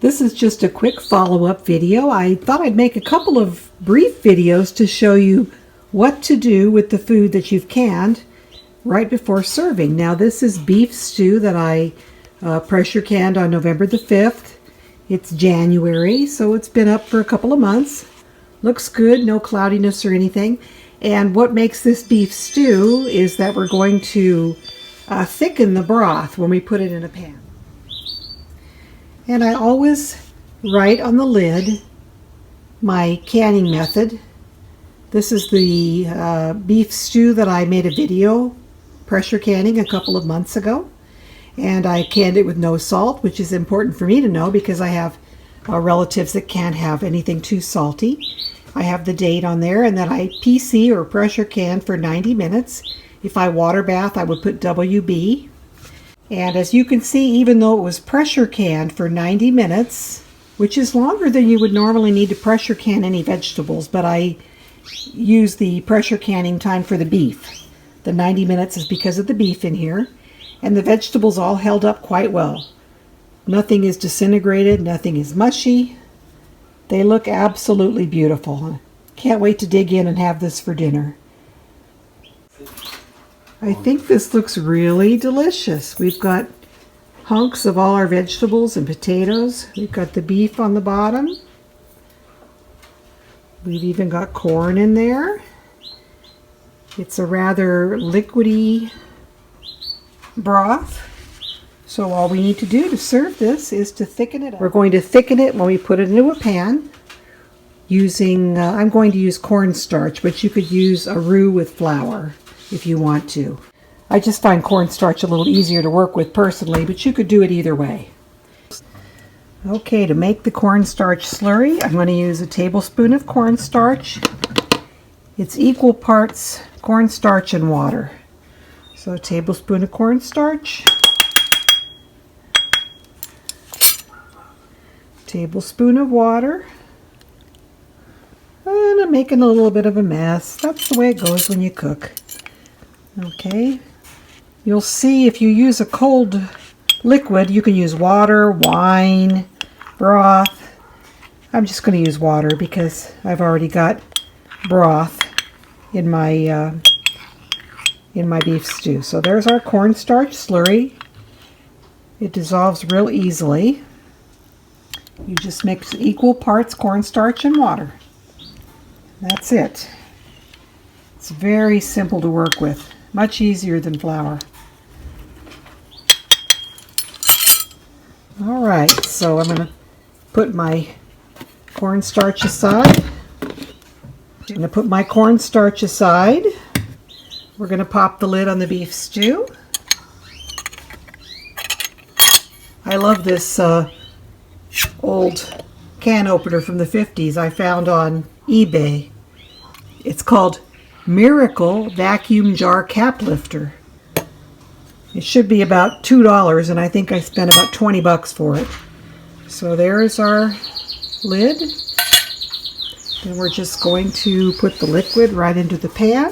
This is just a quick follow-up video. I thought I'd make a couple of brief videos to show you what to do with the food that you've canned right before serving. Now this is beef stew that I pressure canned on November the 5th. It's January, so it's been up for a couple of months. Looks good, no cloudiness or anything. And what makes this beef stew is that we're going to thicken the broth when we put it in a pan. And I always write on the lid my canning method. This is the beef stew that I made a video pressure canning a couple of months ago. And I canned it with no salt, which is important for me to know because I have relatives that can't have anything too salty. I have the date on there, and then I PC or pressure can for 90 minutes. If I water bath, I would put WB. And as you can see, even though it was pressure canned for 90 minutes, which is longer than you would normally need to pressure can any vegetables, but I use the pressure canning time for the beef. The 90 minutes is because of the beef in here. And the vegetables all held up quite well. Nothing is disintegrated, nothing is mushy. They look absolutely beautiful. Can't wait to dig in and have this for dinner. I think this looks really delicious. We've got hunks of all our vegetables and potatoes. We've got the beef on the bottom. We've even got corn in there. It's a rather liquidy broth. So all we need to do to serve this is to thicken it up. We're going to thicken it when we put it into a pan using, I'm going to use cornstarch, but you could use a roux with flour if you want to. I just find cornstarch a little easier to work with personally, but you could do it either way. Okay, to make the cornstarch slurry, I'm going to use a tablespoon of cornstarch. It's equal parts cornstarch and water. So a tablespoon of cornstarch, tablespoon of water, and I'm making a little bit of a mess. That's the way it goes when you cook. Okay, you'll see if you use a cold liquid, you can use water, wine, broth. I'm just going to use water because I've already got broth in my beef stew. So there's our cornstarch slurry. It dissolves real easily. You just mix equal parts cornstarch and water. That's it. It's very simple to work with. Much easier than flour. Alright, so I'm going to put my cornstarch aside. I'm going to put my cornstarch aside. We're going to pop the lid on the beef stew. I love this old can opener from the 50s I found on eBay. It's called Miracle Vacuum Jar Cap Lifter. It should be about $2, and I think I spent about 20 bucks for it. So there's our lid. And we're just going to put the liquid right into the pan.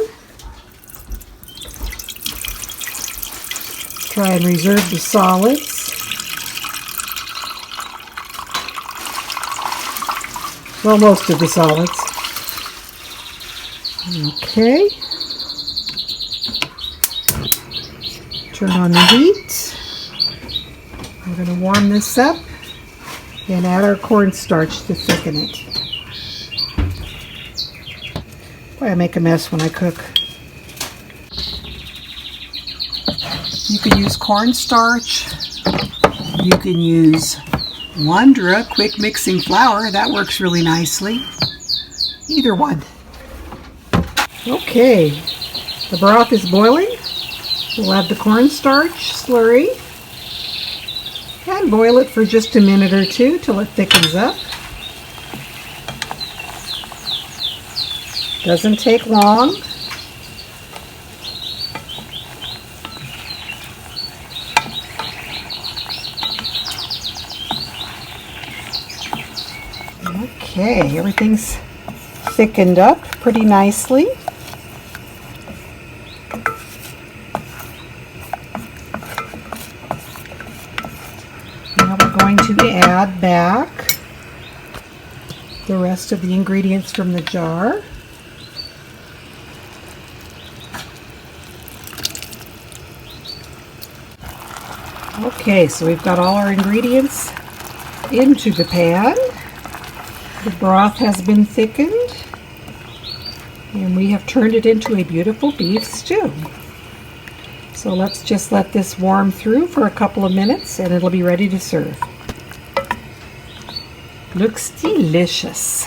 Try and reserve the solids. Well, most of the solids. Okay. Turn on the heat. I'm going to warm this up and add our cornstarch to thicken it. Boy, I make a mess when I cook. You can use cornstarch. You can use Wondra quick mixing flour. That works really nicely. Either one. Okay, the broth is boiling. We'll add the cornstarch slurry and boil it for just a minute or two till it thickens up. Doesn't take long. Okay, everything's thickened up pretty nicely. Now we're going to to add back the rest of the ingredients from the jar. Okay, so we've got all our ingredients into the pan. The broth has been thickened, and we have turned it into a beautiful beef stew. So let's just let this warm through for a couple of minutes and it'll be ready to serve. Looks delicious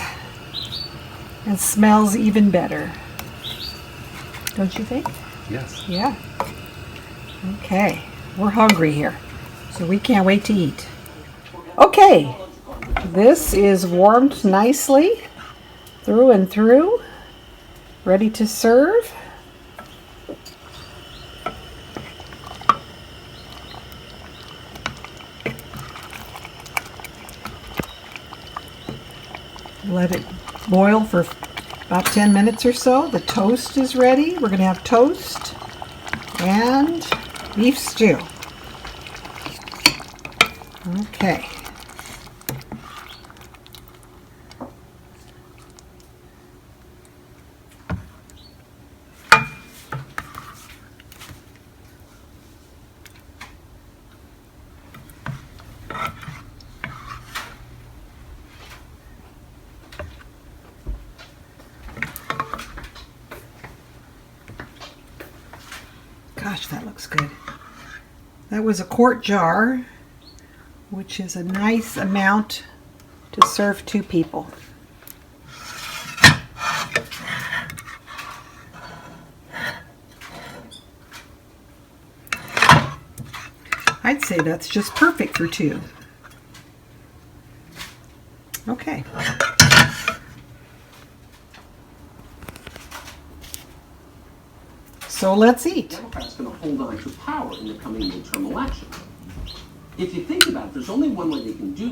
and smells even better. Don't you think? Yes. Yeah. Okay, we're hungry here, so we can't wait to eat. Okay, this is warmed nicely through and through, ready to serve. Let it boil for about 10 minutes or so. The toast is ready. We're going to have toast and beef stew. Okay. Gosh, that looks good. That was a quart jar, which is a nice amount to serve 2 people. I'd say that's just perfect for 2. Okay. So let's eat. Democrats going to hold on to power in the coming midterm election. If you think about it, there's only one way they can do